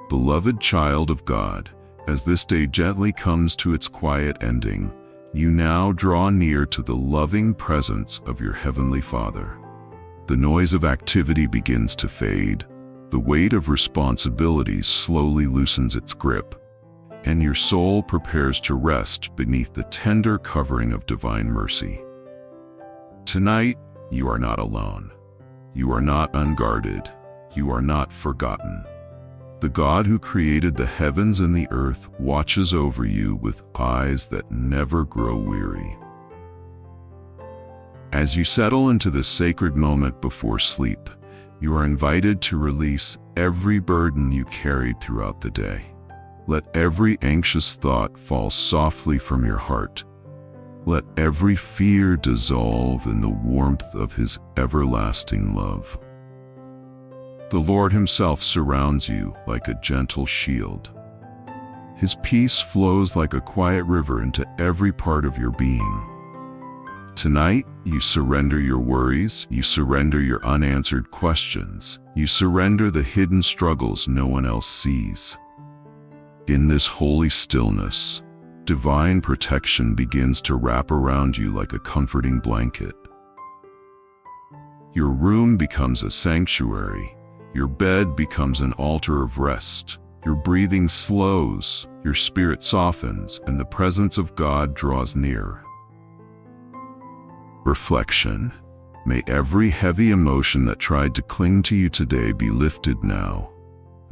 Beloved child of God, as this day gently comes to its quiet ending, you now draw near to the loving presence of your Heavenly Father. The noise of activity begins to fade, the weight of responsibilities slowly loosens its grip, and your soul prepares to rest beneath the tender covering of divine mercy. Tonight, you are not alone. You are not unguarded. You are not forgotten. The God who created the heavens and the earth watches over you with eyes that never grow weary. As you settle into this sacred moment before sleep, you are invited to release every burden you carried throughout the day. Let every anxious thought fall softly from your heart. Let every fear dissolve in the warmth of His everlasting love. The Lord Himself surrounds you like a gentle shield. His peace flows like a quiet river into every part of your being. Tonight, you surrender your worries, you surrender your unanswered questions, you surrender the hidden struggles no one else sees. In this holy stillness, divine protection begins to wrap around you like a comforting blanket. Your room becomes a sanctuary. Your bed becomes an altar of rest. Your breathing slows, your spirit softens, and the presence of God draws near. Reflection. May every heavy emotion that tried to cling to you today be lifted now.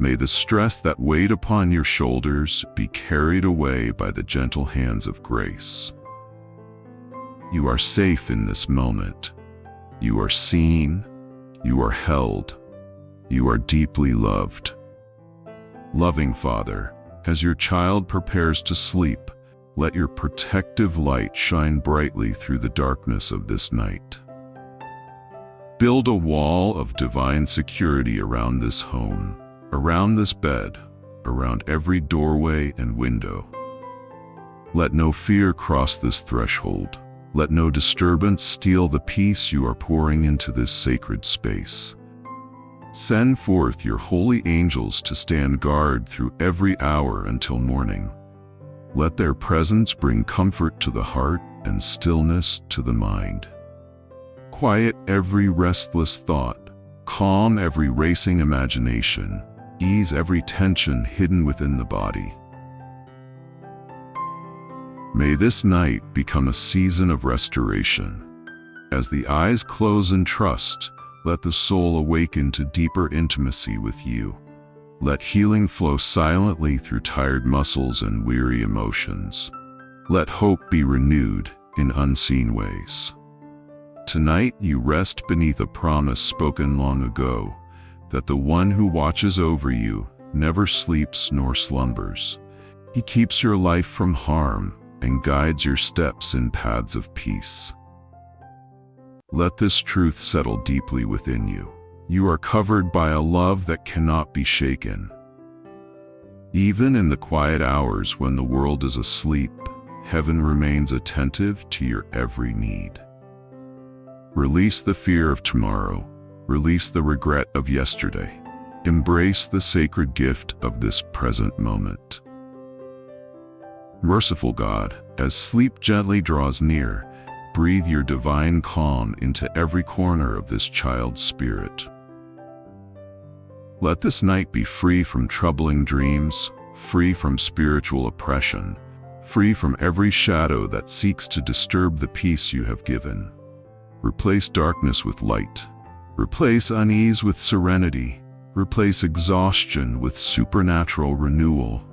May the stress that weighed upon your shoulders be carried away by the gentle hands of grace. You are safe in this moment. You are seen. You are held. You are deeply loved. Loving Father, as your child prepares to sleep, let your protective light shine brightly through the darkness of this night. Build a wall of divine security around this home, around this bed, around every doorway and window. Let no fear cross this threshold. Let no disturbance steal the peace you are pouring into this sacred space. Send forth your holy angels to stand guard through every hour until morning. Let their presence bring comfort to the heart and stillness to the mind. Quiet every restless thought, calm every racing imagination, ease every tension hidden within the body. May this night become a season of restoration. As the eyes close in trust, let the soul awaken to deeper intimacy with you. Let healing flow silently through tired muscles and weary emotions. Let hope be renewed in unseen ways. Tonight you rest beneath a promise spoken long ago, that the one who watches over you never sleeps nor slumbers. He keeps your life from harm and guides your steps in paths of peace. Let this truth settle deeply within you. You are covered by a love that cannot be shaken. Even in the quiet hours when the world is asleep, heaven remains attentive to your every need. Release the fear of tomorrow. Release the regret of yesterday. Embrace the sacred gift of this present moment. Merciful God, as sleep gently draws near, breathe your divine calm into every corner of this child's spirit. Let this night be free from troubling dreams, free from spiritual oppression, free from every shadow that seeks to disturb the peace you have given. Replace darkness with light. Replace unease with serenity. Replace exhaustion with supernatural renewal.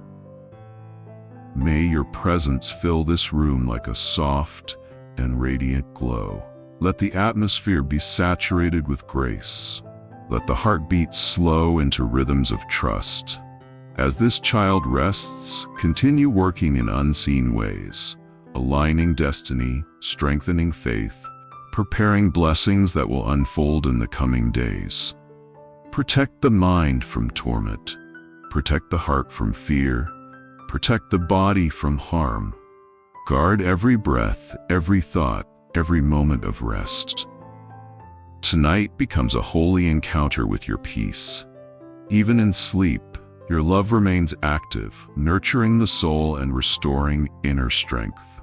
May your presence fill this room like a soft and radiant glow. Let the atmosphere be saturated with grace. Let the heart beat slow into rhythms of trust. As this child rests, continue working in unseen ways, aligning destiny, strengthening faith, preparing blessings that will unfold in the coming days. Protect the mind from torment. Protect the heart from fear. Protect the body from harm. Guard every breath, every thought, every moment of rest. Tonight becomes a holy encounter with your peace. Even in sleep, Your love remains active, nurturing the soul and restoring inner strength.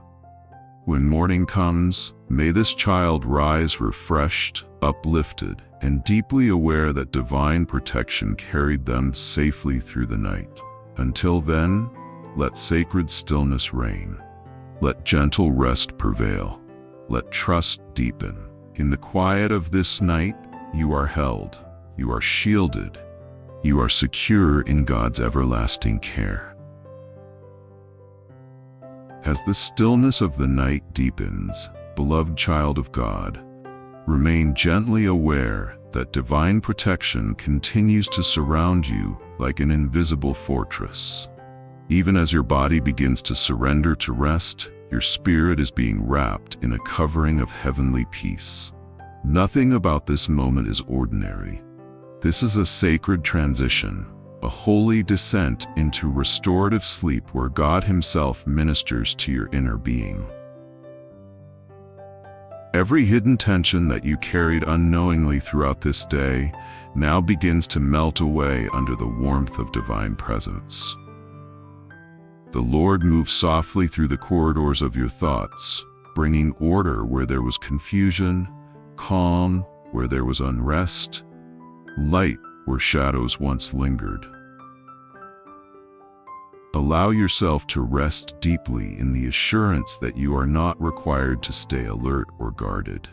When morning comes, may this child rise refreshed, uplifted, and deeply aware that divine protection carried them safely through the night. Until then, let sacred stillness reign. Let gentle rest prevail. Let trust deepen. In the quiet of this night, you are held, you are shielded, you are secure in God's everlasting care. As the stillness of the night deepens, beloved child of God, remain gently aware that divine protection continues to surround you like an invisible fortress. Even as your body begins to surrender to rest, your spirit is being wrapped in a covering of heavenly peace. Nothing about this moment is ordinary. This is a sacred transition, a holy descent into restorative sleep where God Himself ministers to your inner being. Every hidden tension that you carried unknowingly throughout this day now begins to melt away under the warmth of divine presence. The Lord moves softly through the corridors of your thoughts, bringing order where there was confusion, calm where there was unrest, light where shadows once lingered. Allow yourself to rest deeply in the assurance that you are not required to stay alert or guarded.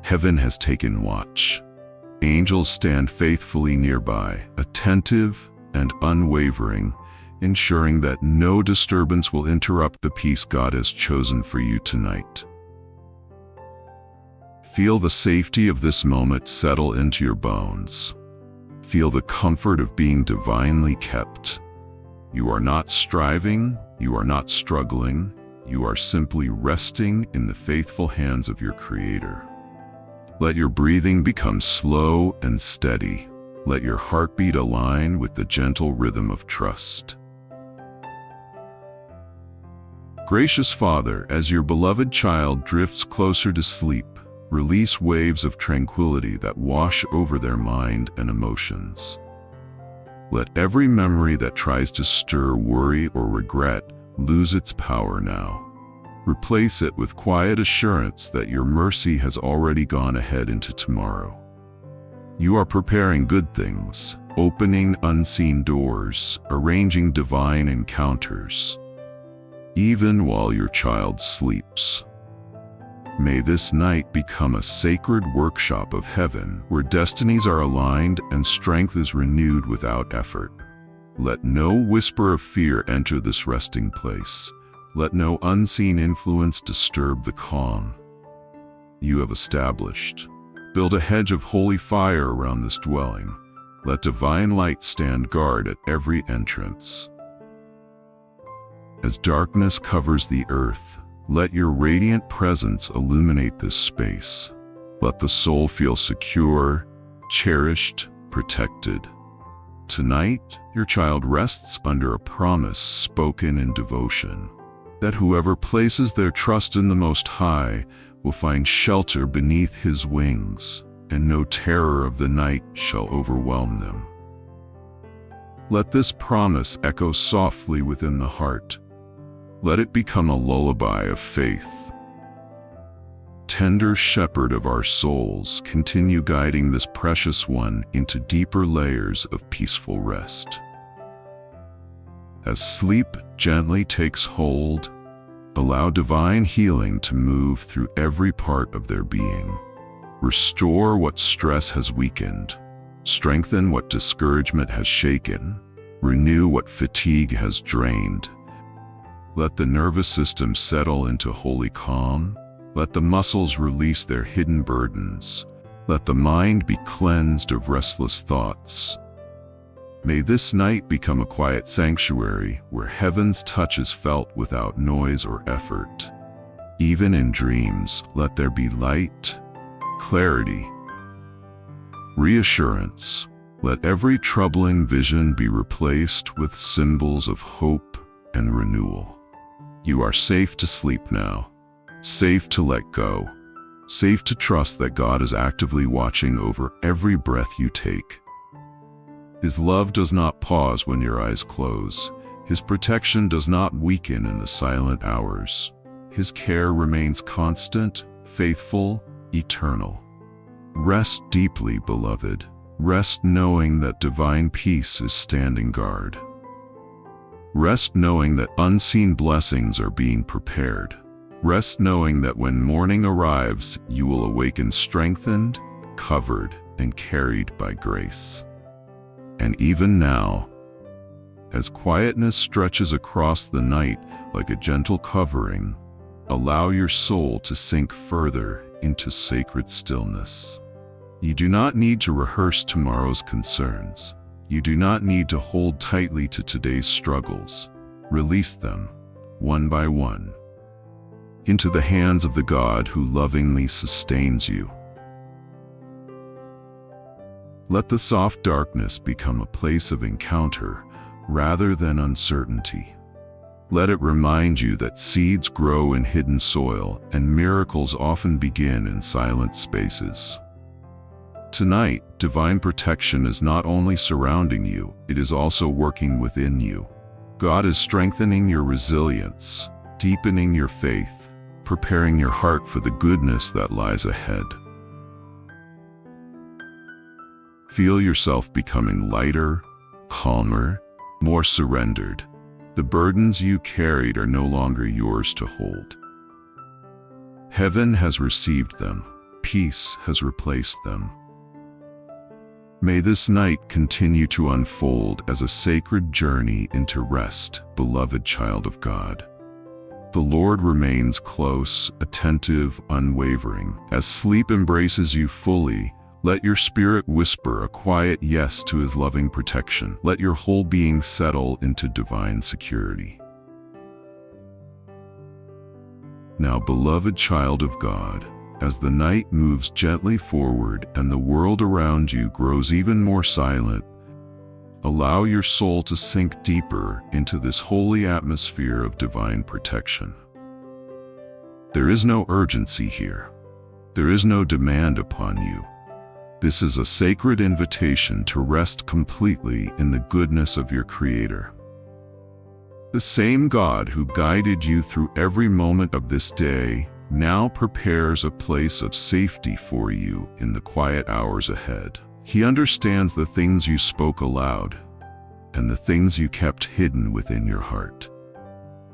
Heaven has taken watch. Angels stand faithfully nearby, attentive and unwavering, ensuring that no disturbance will interrupt the peace God has chosen for you tonight. Feel the safety of this moment settle into your bones. Feel the comfort of being divinely kept. You are not striving, you are not struggling, you are simply resting in the faithful hands of your Creator. Let your breathing become slow and steady. Let your heartbeat align with the gentle rhythm of trust. Gracious Father, as your beloved child drifts closer to sleep, release waves of tranquility that wash over their mind and emotions. Let every memory that tries to stir worry or regret lose its power now. Replace it with quiet assurance that your mercy has already gone ahead into tomorrow. You are preparing good things, opening unseen doors, arranging divine encounters, even while your child sleeps. May this night become a sacred workshop of heaven where destinies are aligned and strength is renewed without effort. Let no whisper of fear enter this resting place. Let no unseen influence disturb the calm you have established. Build a hedge of holy fire around this dwelling. Let divine light stand guard at every entrance. As darkness covers the earth, let your radiant presence illuminate this space. Let the soul feel secure, cherished, protected. Tonight, your child rests under a promise spoken in devotion, that whoever places their trust in the Most High will find shelter beneath His wings, and no terror of the night shall overwhelm them. Let this promise echo softly within the heart. Let it become a lullaby of faith. Tender shepherd of our souls, continue guiding this precious one into deeper layers of peaceful rest. As sleep gently takes hold, allow divine healing to move through every part of their being. Restore what stress has weakened, strengthen what discouragement has shaken, renew what fatigue has drained. Let the nervous system settle into holy calm. Let the muscles release their hidden burdens. Let the mind be cleansed of restless thoughts. May this night become a quiet sanctuary where heaven's touch is felt without noise or effort. Even in dreams, let there be light, clarity, reassurance. Let every troubling vision be replaced with symbols of hope and renewal. You are safe to sleep now, safe to let go, safe to trust that God is actively watching over every breath you take. His love does not pause when your eyes close. His protection does not weaken in the silent hours. His care remains constant, faithful, eternal. Rest deeply, beloved. Rest knowing that divine peace is standing guard. Rest knowing that unseen blessings are being prepared. Rest knowing that when morning arrives, you will awaken strengthened, covered, and carried by grace. And even now, as quietness stretches across the night like a gentle covering, allow your soul to sink further into sacred stillness. You do not need to rehearse tomorrow's concerns. You do not need to hold tightly to today's struggles. Release them, one by one, into the hands of the God who lovingly sustains you. Let the soft darkness become a place of encounter rather than uncertainty. Let it remind you that seeds grow in hidden soil and miracles often begin in silent spaces. Tonight, divine protection is not only surrounding you, it is also working within you. God is strengthening your resilience, deepening your faith, preparing your heart for the goodness that lies ahead. Feel yourself becoming lighter, calmer, more surrendered. The burdens you carried are no longer yours to hold. Heaven has received them. Peace has replaced them. May this night continue to unfold as a sacred journey into rest, beloved child of God. The Lord remains close, attentive, unwavering. As sleep embraces you fully, let your spirit whisper a quiet yes to His loving protection. Let your whole being settle into divine security. Now, beloved child of God, as the night moves gently forward and the world around you grows even more silent, allow your soul to sink deeper into this holy atmosphere of divine protection. There is no urgency here. There is no demand upon you. This is a sacred invitation to rest completely in the goodness of your Creator. The same God who guided you through every moment of this day now prepares a place of safety for you in the quiet hours ahead. He understands the things you spoke aloud and the things you kept hidden within your heart.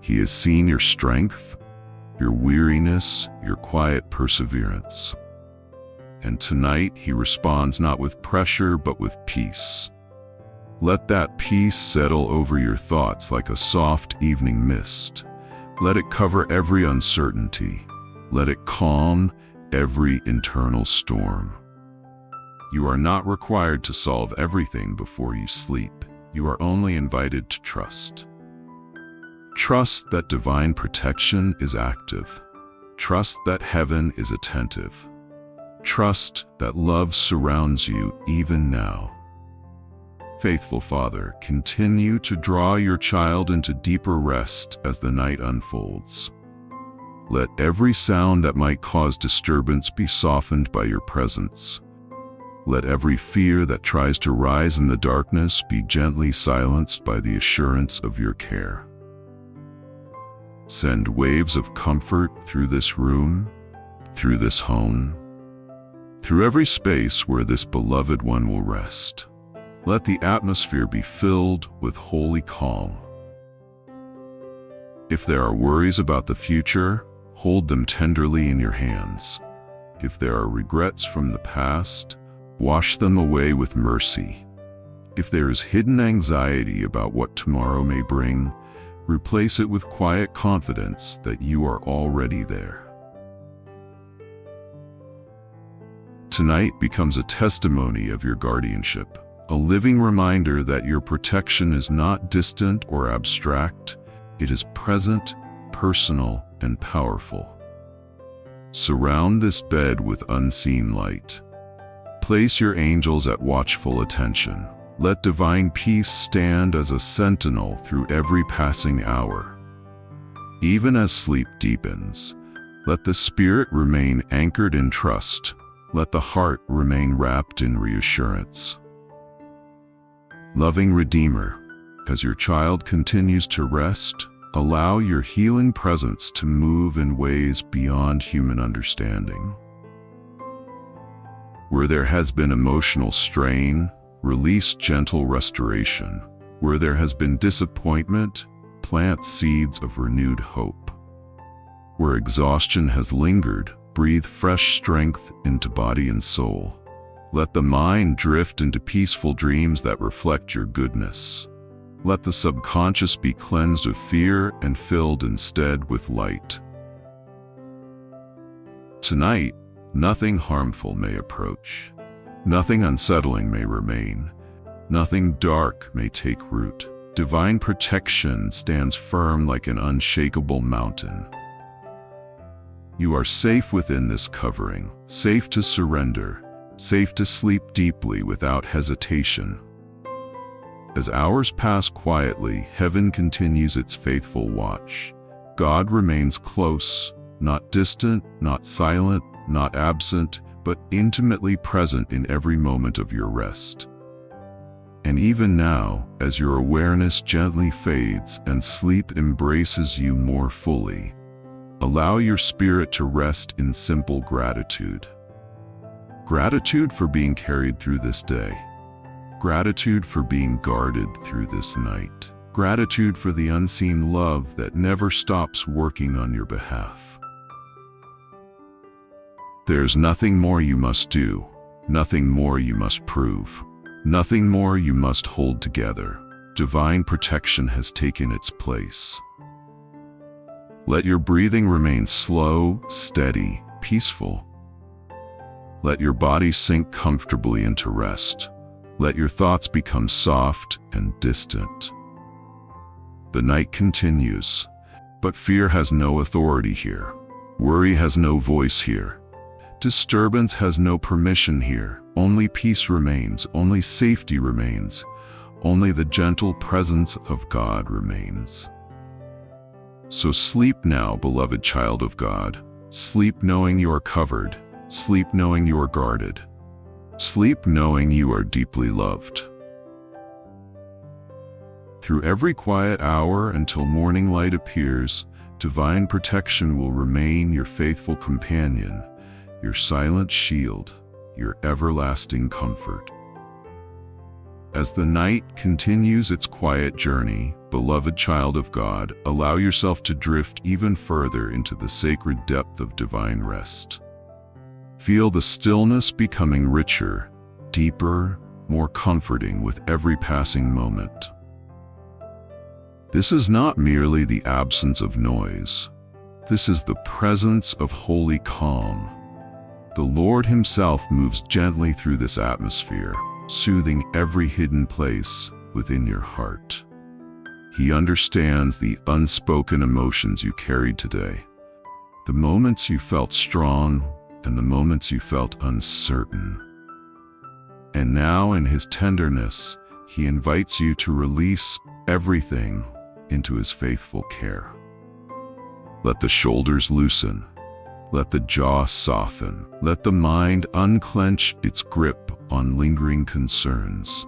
He has seen your strength, your weariness, your quiet perseverance. And tonight He responds not with pressure but with peace. Let that peace settle over your thoughts like a soft evening mist. Let it cover every uncertainty. Let it calm every internal storm. You are not required to solve everything before you sleep. You are only invited to trust. Trust that divine protection is active. Trust that heaven is attentive. Trust that love surrounds you even now. Faithful Father, continue to draw your child into deeper rest as the night unfolds. Let every sound that might cause disturbance be softened by your presence. Let every fear that tries to rise in the darkness be gently silenced by the assurance of your care. Send waves of comfort through this room, through this home, through every space where this beloved one will rest. Let the atmosphere be filled with holy calm. If there are worries about the future, hold them tenderly in your hands. If there are regrets from the past, wash them away with mercy. If there is hidden anxiety about what tomorrow may bring, replace it with quiet confidence that you are already there. Tonight becomes a testimony of your guardianship, a living reminder that your protection is not distant or abstract. It is present, personal, and powerful. Surround this bed with unseen light. Place your angels at watchful attention. Let divine peace stand as a sentinel through every passing hour. Even as sleep deepens, let the spirit remain anchored in trust. Let the heart remain wrapped in reassurance. Loving Redeemer, as your child continues to rest, allow your healing presence to move in ways beyond human understanding. Where there has been emotional strain, release gentle restoration. Where there has been disappointment, plant seeds of renewed hope. Where exhaustion has lingered, breathe fresh strength into body and soul. Let the mind drift into peaceful dreams that reflect your goodness. Let the subconscious be cleansed of fear and filled instead with light. Tonight, nothing harmful may approach. Nothing unsettling may remain. Nothing dark may take root. Divine protection stands firm like an unshakable mountain. You are safe within this covering, safe to surrender, safe to sleep deeply without hesitation. As hours pass quietly, heaven continues its faithful watch. God remains close, not distant, not silent, not absent, but intimately present in every moment of your rest. And even now, as your awareness gently fades and sleep embraces you more fully, allow your spirit to rest in simple gratitude. Gratitude for being carried through this day. Gratitude for being guarded through this night. Gratitude for the unseen love that never stops working on your behalf. There's nothing more you must do, nothing more you must prove, nothing more you must hold together. Divine protection has taken its place. Let your breathing remain slow, steady, peaceful. Let your body sink comfortably into rest. Let your thoughts become soft and distant. The night continues, but fear has no authority here. Worry has no voice here. Disturbance has no permission here. Only peace remains, only safety remains, only the gentle presence of God remains. So sleep now, beloved child of God. Sleep knowing you are covered. Sleep knowing you are guarded. Sleep knowing you are deeply loved. Through every quiet hour until morning light appears, divine protection will remain your faithful companion, your silent shield, your everlasting comfort. As the night continues its quiet journey, beloved child of God, allow yourself to drift even further into the sacred depth of divine rest. Feel the stillness becoming richer, deeper, more comforting with every passing moment. This is not merely the absence of noise. This is the presence of holy calm. The Lord Himself moves gently through this atmosphere, soothing every hidden place within your heart. He understands the unspoken emotions you carried today, the moments you felt strong and the moments you felt uncertain. And now in His tenderness, He invites you to release everything into His faithful care. Let the shoulders loosen. Let the jaw soften. Let the mind unclench its grip on lingering concerns.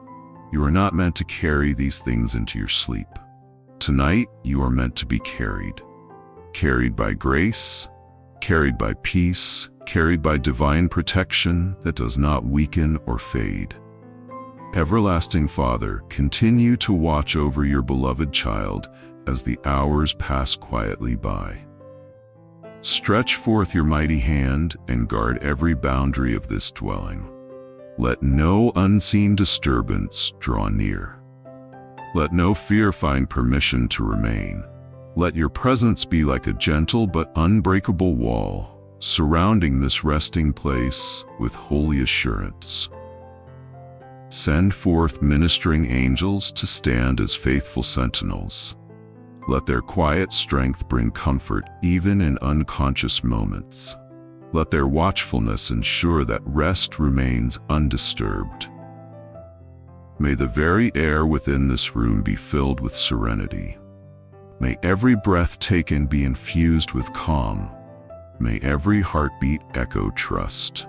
You are not meant to carry these things into your sleep. Tonight, you are meant to be carried. Carried by grace, carried by peace, carried by divine protection that does not weaken or fade. Everlasting Father, continue to watch over your beloved child as the hours pass quietly by. Stretch forth your mighty hand and guard every boundary of this dwelling. Let no unseen disturbance draw near. Let no fear find permission to remain. Let your presence be like a gentle but unbreakable wall, surrounding this resting place with holy assurance. Send forth ministering angels to stand as faithful sentinels. Let their quiet strength bring comfort even in unconscious moments. Let their watchfulness ensure that rest remains undisturbed. May the very air within this room be filled with serenity. May every breath taken be infused with calm. May every heartbeat echo trust.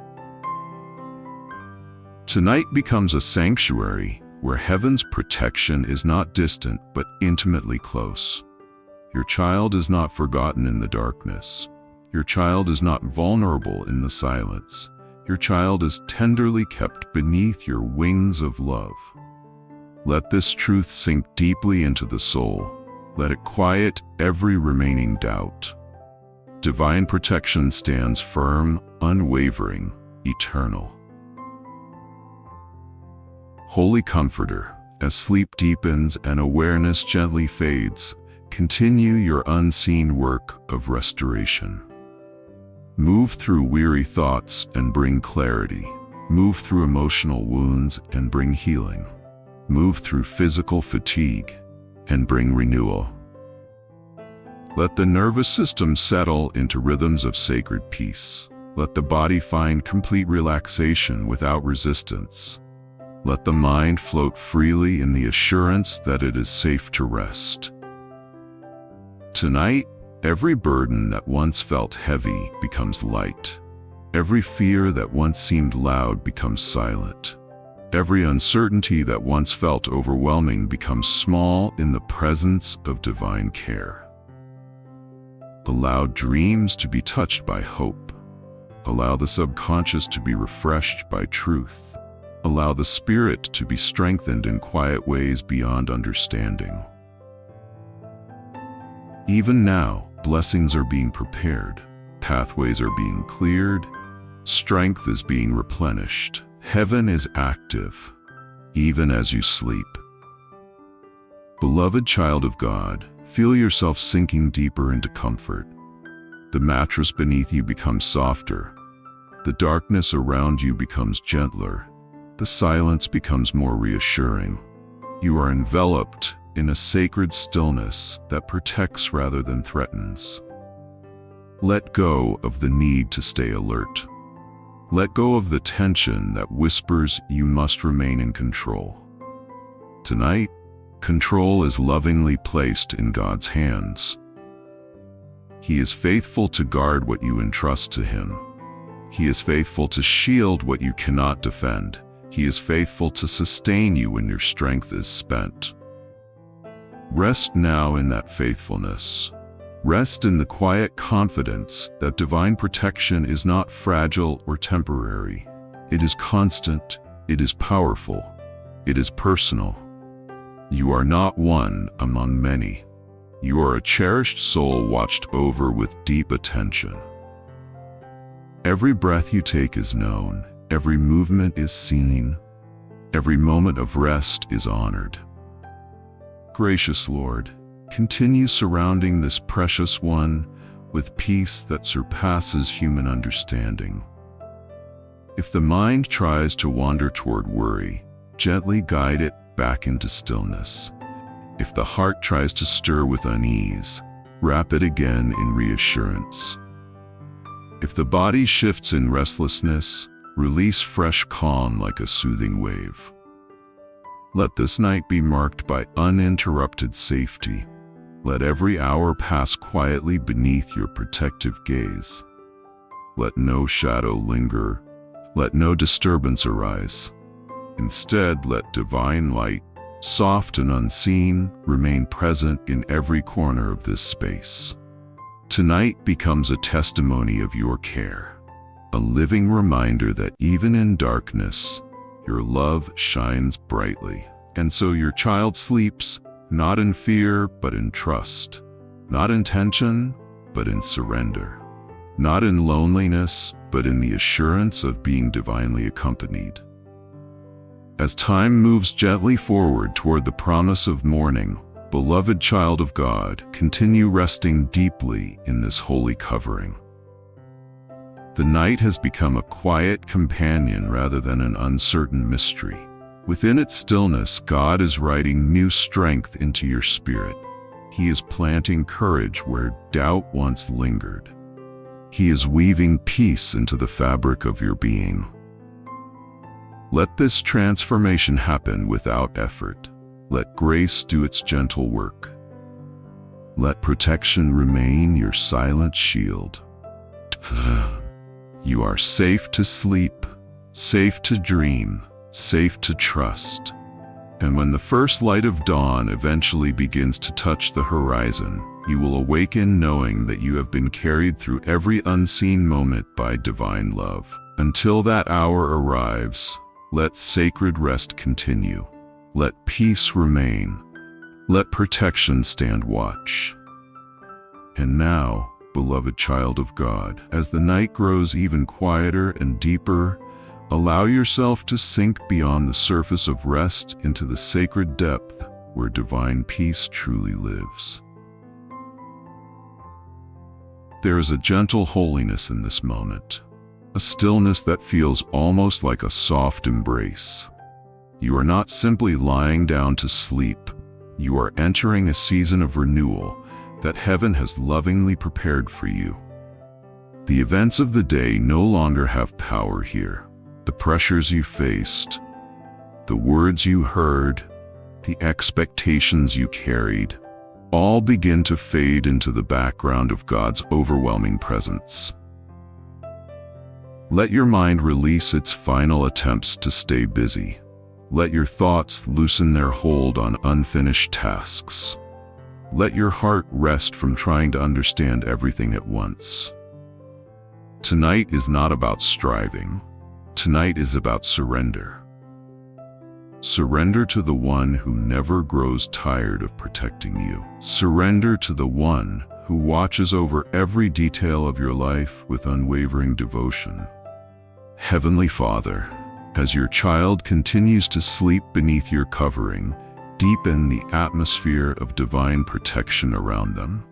Tonight becomes a sanctuary where heaven's protection is not distant but intimately close. Your child is not forgotten in the darkness. Your child is not vulnerable in the silence. Your child is tenderly kept beneath your wings of love. Let this truth sink deeply into the soul. Let it quiet every remaining doubt. Divine protection stands firm, unwavering, eternal. Holy Comforter, as sleep deepens and awareness gently fades, continue your unseen work of restoration. Move through weary thoughts and bring clarity. Move through emotional wounds and bring healing. Move through physical fatigue and bring renewal. Let the nervous system settle into rhythms of sacred peace. Let the body find complete relaxation without resistance. Let the mind float freely in the assurance that it is safe to rest. Tonight, every burden that once felt heavy becomes light. Every fear that once seemed loud becomes silent. Every uncertainty that once felt overwhelming becomes small in the presence of divine care. Allow dreams to be touched by hope. Allow the subconscious to be refreshed by truth. Allow the spirit to be strengthened in quiet ways beyond understanding. Even now, blessings are being prepared. Pathways are being cleared. Strength is being replenished. Heaven is active, even as you sleep. Beloved child of God, feel yourself sinking deeper into comfort. The mattress beneath you becomes softer. The darkness around you becomes gentler. The silence becomes more reassuring. You are enveloped in a sacred stillness that protects rather than threatens. Let go of the need to stay alert. Let go of the tension that whispers you must remain in control. Tonight, control is lovingly placed in God's hands. He is faithful to guard what you entrust to Him. He is faithful to shield what you cannot defend. He is faithful to sustain you when your strength is spent. Rest now in that faithfulness. Rest in the quiet confidence that divine protection is not fragile or temporary. It is constant, it is powerful, it is personal. You are not one among many. You are a cherished soul watched over with deep attention. Every breath you take is known, every movement is seen, every moment of rest is honored. Gracious Lord, continue surrounding this precious one with peace that surpasses human understanding. If the mind tries to wander toward worry, gently guide it back into stillness. If the heart tries to stir with unease, wrap it again in reassurance. If the body shifts in restlessness, release fresh calm like a soothing wave. Let this night be marked by uninterrupted safety. Let every hour pass quietly beneath your protective gaze. Let no shadow linger. Let no disturbance arise. Instead, let divine light, soft and unseen, remain present in every corner of this space. Tonight becomes a testimony of your care, a living reminder that even in darkness, your love shines brightly. And so your child sleeps, not in fear, but in trust. Not in tension, but in surrender. Not in loneliness, but in the assurance of being divinely accompanied. As time moves gently forward toward the promise of morning, beloved child of God, continue resting deeply in this holy covering. The night has become a quiet companion rather than an uncertain mystery. Within its stillness, God is writing new strength into your spirit. He is planting courage where doubt once lingered. He is weaving peace into the fabric of your being. Let this transformation happen without effort. Let grace do its gentle work. Let protection remain your silent shield. You are safe to sleep, safe to dream, safe to trust. And when the first light of dawn eventually begins to touch the horizon, you will awaken knowing that you have been carried through every unseen moment by divine love. Until that hour arrives, let sacred rest continue. Let peace remain. Let protection stand watch. And now, beloved child of God, as the night grows even quieter and deeper, allow yourself to sink beyond the surface of rest into the sacred depth where divine peace truly lives. There is a gentle holiness in this moment, a stillness that feels almost like a soft embrace. You are not simply lying down to sleep, you are entering a season of renewal that heaven has lovingly prepared for you. The events of the day no longer have power here. The pressures you faced, the words you heard, the expectations you carried, all begin to fade into the background of God's overwhelming presence. Let your mind release its final attempts to stay busy. Let your thoughts loosen their hold on unfinished tasks. Let your heart rest from trying to understand everything at once. Tonight is not about striving. Tonight is about surrender. Surrender to the one who never grows tired of protecting you. Surrender to the one who watches over every detail of your life with unwavering devotion. Heavenly Father, as your child continues to sleep beneath your covering, deepen the atmosphere of divine protection around them.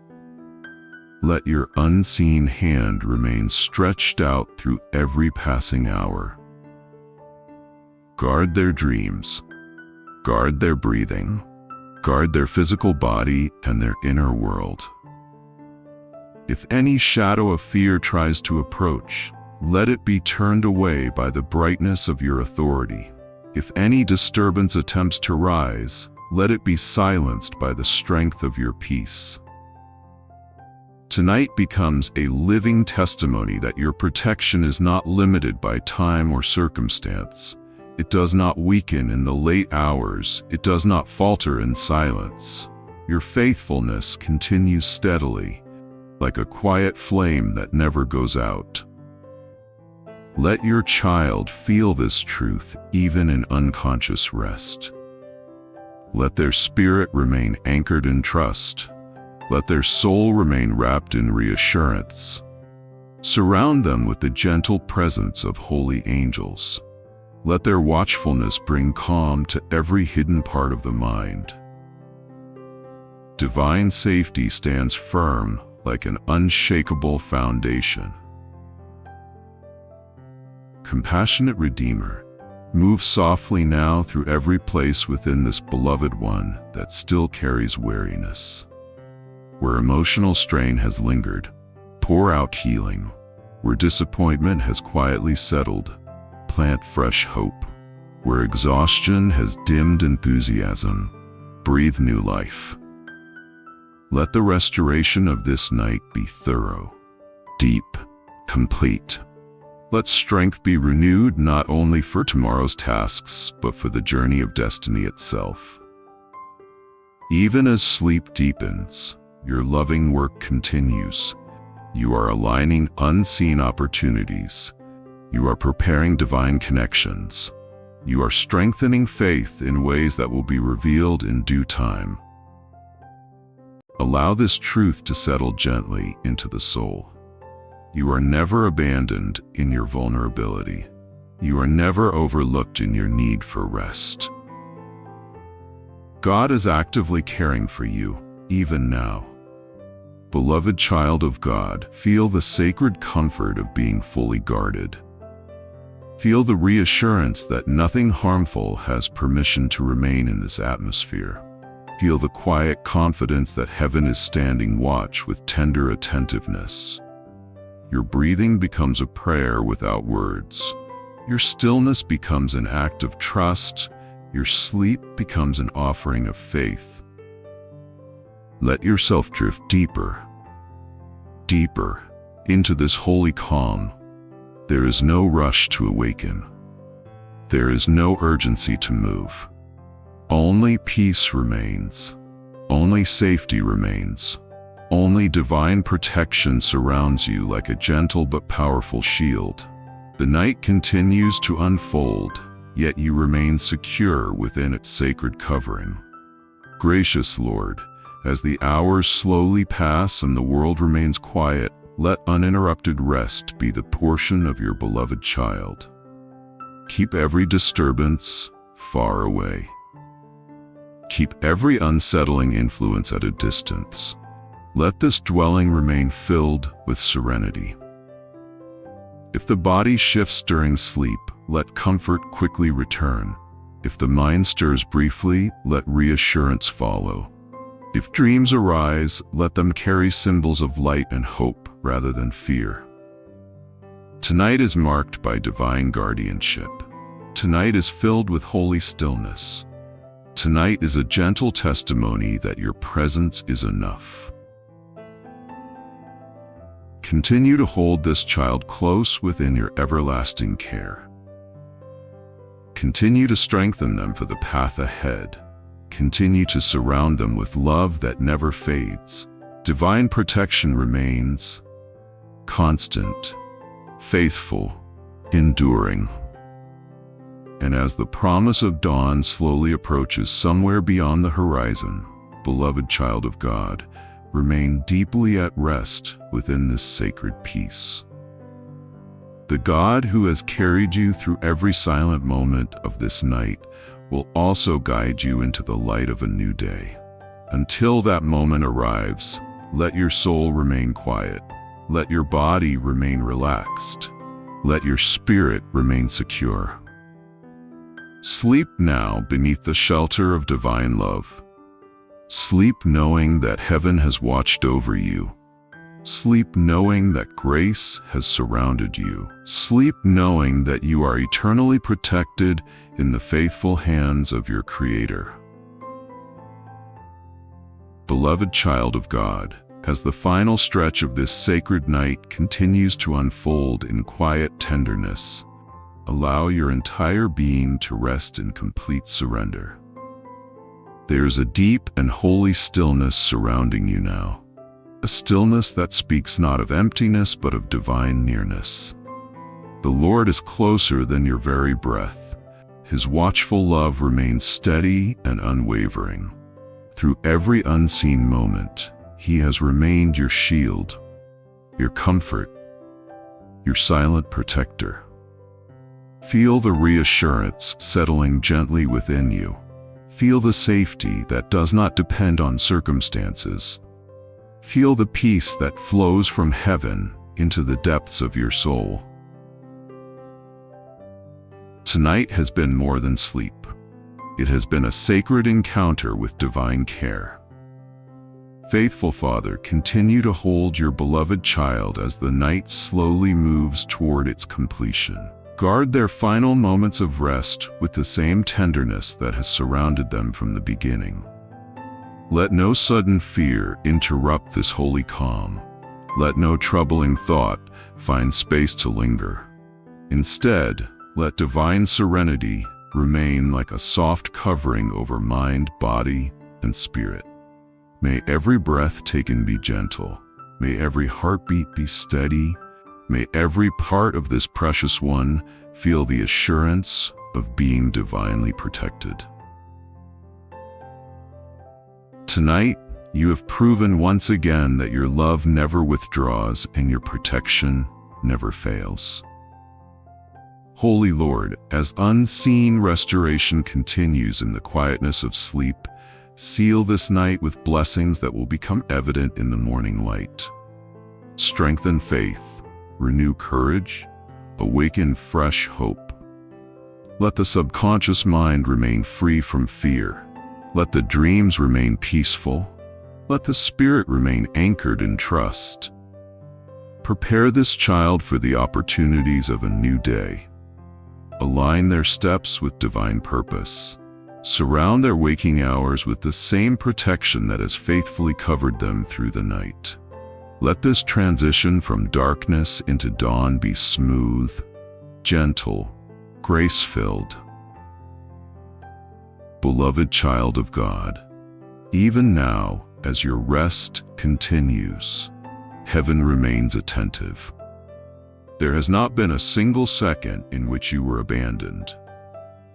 Let your unseen hand remain stretched out through every passing hour. Guard their dreams, guard their breathing, guard their physical body and their inner world. If any shadow of fear tries to approach, let it be turned away by the brightness of your authority. If any disturbance attempts to rise, let it be silenced by the strength of your peace. Tonight becomes a living testimony that your protection is not limited by time or circumstance. It does not weaken in the late hours. It does not falter in silence. Your faithfulness continues steadily, like a quiet flame that never goes out. Let your child feel this truth even in unconscious rest. Let their spirit remain anchored in trust. Let their soul remain wrapped in reassurance. Surround them with the gentle presence of holy angels. Let their watchfulness bring calm to every hidden part of the mind. Divine safety stands firm like an unshakable foundation. Compassionate Redeemer, move softly now through every place within this beloved one that still carries weariness. Where emotional strain has lingered, pour out healing. Where disappointment has quietly settled, plant fresh hope. Where exhaustion has dimmed enthusiasm, breathe new life. Let the restoration of this night be thorough, deep, complete. Let strength be renewed not only for tomorrow's tasks, but for the journey of destiny itself. Even as sleep deepens, your loving work continues. You are aligning unseen opportunities. You are preparing divine connections. You are strengthening faith in ways that will be revealed in due time. Allow this truth to settle gently into the soul. You are never abandoned in your vulnerability. You are never overlooked in your need for rest. God is actively caring for you, even now. Beloved child of God, feel the sacred comfort of being fully guarded. Feel the reassurance that nothing harmful has permission to remain in this atmosphere. Feel the quiet confidence that heaven is standing watch with tender attentiveness. Your breathing becomes a prayer without words. Your stillness becomes an act of trust. Your sleep becomes an offering of faith. Let yourself drift deeper, deeper into this holy calm. There is no rush to awaken. There is no urgency to move. Only peace remains. Only safety remains. Only divine protection surrounds you like a gentle but powerful shield. The night continues to unfold, yet you remain secure within its sacred covering. Gracious Lord, as the hours slowly pass and the world remains quiet, let uninterrupted rest be the portion of your beloved child. Keep every disturbance far away. Keep every unsettling influence at a distance. Let this dwelling remain filled with serenity. If the body shifts during sleep, let comfort quickly return. If the mind stirs briefly, let reassurance follow. If dreams arise, let them carry symbols of light and hope rather than fear. Tonight is marked by divine guardianship. Tonight is filled with holy stillness. Tonight is a gentle testimony that your presence is enough. Continue to hold this child close within your everlasting care. Continue to strengthen them for the path ahead. Continue to surround them with love that never fades. Divine protection remains constant, faithful, enduring. And as the promise of dawn slowly approaches somewhere beyond the horizon, beloved child of God, remain deeply at rest within this sacred peace. The God who has carried you through every silent moment of this night will also guide you into the light of a new day. Until that moment arrives, let your soul remain quiet. Let your body remain relaxed. Let your spirit remain secure. Sleep now beneath the shelter of divine love. Sleep knowing that heaven has watched over you. Sleep knowing that grace has surrounded you. Sleep knowing that you are eternally protected in the faithful hands of your Creator. Beloved child of God, as the final stretch of this sacred night continues to unfold in quiet tenderness, allow your entire being to rest in complete surrender. There is a deep and holy stillness surrounding you now. A stillness that speaks not of emptiness but of divine nearness. The Lord is closer than your very breath. His watchful love remains steady and unwavering. Through every unseen moment, He has remained your shield, your comfort, your silent protector. Feel the reassurance settling gently within you. Feel the safety that does not depend on circumstances. Feel the peace that flows from heaven into the depths of your soul. Tonight has been more than sleep. It has been a sacred encounter with divine care. Faithful Father, continue to hold your beloved child as the night slowly moves toward its completion. Guard their final moments of rest with the same tenderness that has surrounded them from the beginning. Let no sudden fear interrupt this holy calm. Let no troubling thought find space to linger. Instead, let divine serenity remain like a soft covering over mind, body, and spirit. May every breath taken be gentle. May every heartbeat be steady. May every part of this precious one feel the assurance of being divinely protected. Tonight, you have proven once again that your love never withdraws and your protection never fails. Holy Lord, as unseen restoration continues in the quietness of sleep, seal this night with blessings that will become evident in the morning light. Strengthen faith, renew courage, awaken fresh hope. Let the subconscious mind remain free from fear. Let the dreams remain peaceful. Let the spirit remain anchored in trust. Prepare this child for the opportunities of a new day. Align their steps with divine purpose. Surround their waking hours with the same protection that has faithfully covered them through the night. Let this transition from darkness into dawn be smooth, gentle, grace-filled. beloved child of God, even now, as your rest continues, heaven remains attentive. There has not been a single second in which you were abandoned.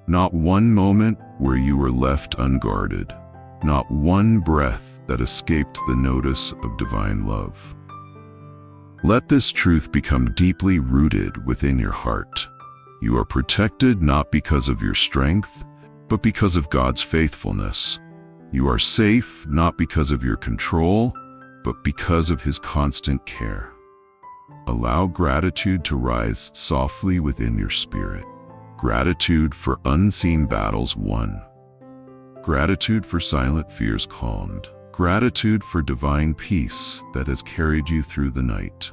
Not one moment where you were left unguarded. Not one breath that escaped the notice of divine love. Let this truth become deeply rooted within your heart. You are protected not because of your strength, but because of God's faithfulness. You are safe not because of your control, but because of His constant care. Allow gratitude to rise softly within your spirit. Gratitude for unseen battles won. Gratitude for silent fears calmed. Gratitude for divine peace that has carried you through the night.